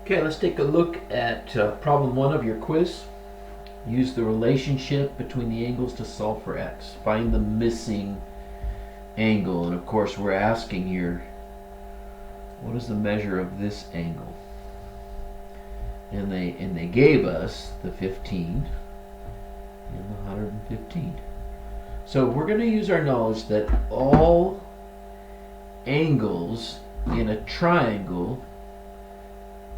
Okay, let's take a look at problem 1 of your quiz. Use the relationship between the angles to solve for x. Find the missing angle, and of course we're asking here, what is the measure of this angle? And they gave us the 15 and the 115. So we're going to use our knowledge that all angles in a triangle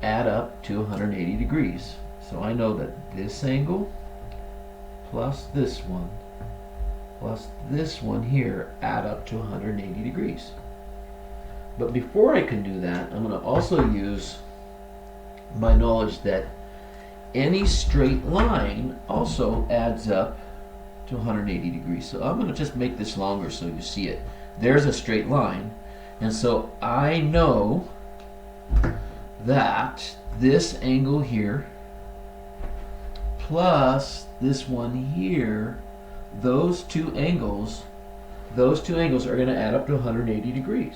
add up to 180 degrees. So I know that this angle plus this one here add up to 180 degrees. But before I can do that, I'm going to also use my knowledge that any straight line also adds up to 180 degrees. So I'm going to just make this longer so you see it. There's a straight line, and so I know that this angle here plus this one here, those two angles are going to add up to 180 degrees.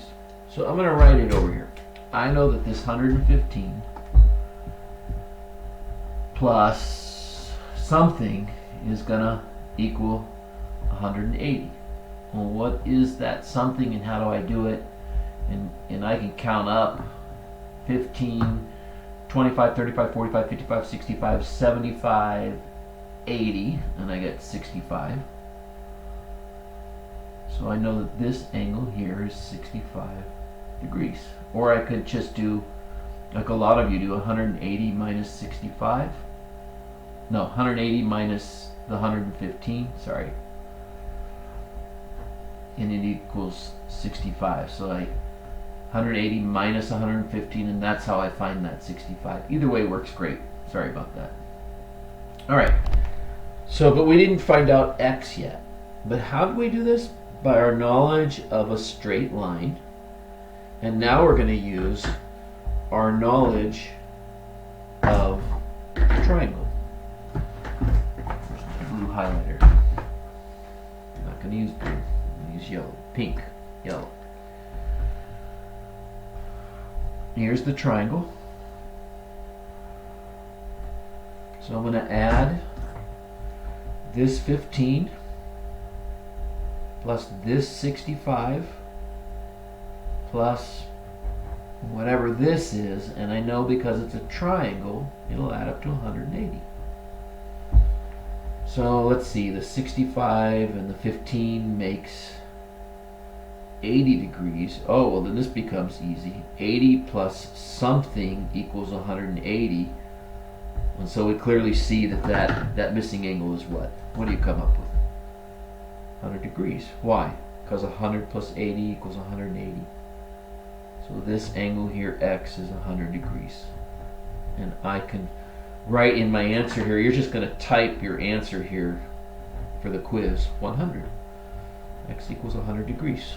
So I'm going to write it over here. I know that this 115 plus something is going to equal 180. Well, what is that something and how do I do it? And I can count up 15, 25, 35, 45, 55, 65, 75, 80, and I get 65. So I know that this angle here is 65 degrees. Or I could just do, like a lot of you do, 180 minus 65. No, 180 minus the 115, sorry. And it equals 65. So 180 minus 115, and that's how I find that 65. Either way works great. Sorry about that. All right. So, but we didn't find out x yet. But how do we do this? By our knowledge of a straight line. And now we're going to use our knowledge of a triangle. Blue highlighter. I'm not going to use blue. I'm going to use yellow. Pink. Yellow. Here's the triangle. So I'm going to add this 15 plus this 65 plus whatever this is, and I know because it's a triangle it'll add up to 180. So let's see, the 65 and the 15 makes 80 degrees. Oh, well then this becomes easy. 80 plus something equals 180. And so we clearly see that missing angle is what? What do you come up with? 100 degrees. Why? Because 100 plus 80 equals 180. So this angle here, x, is 100 degrees. And I can write in my answer here, you're just going to type your answer here for the quiz, 100. X equals 100 degrees.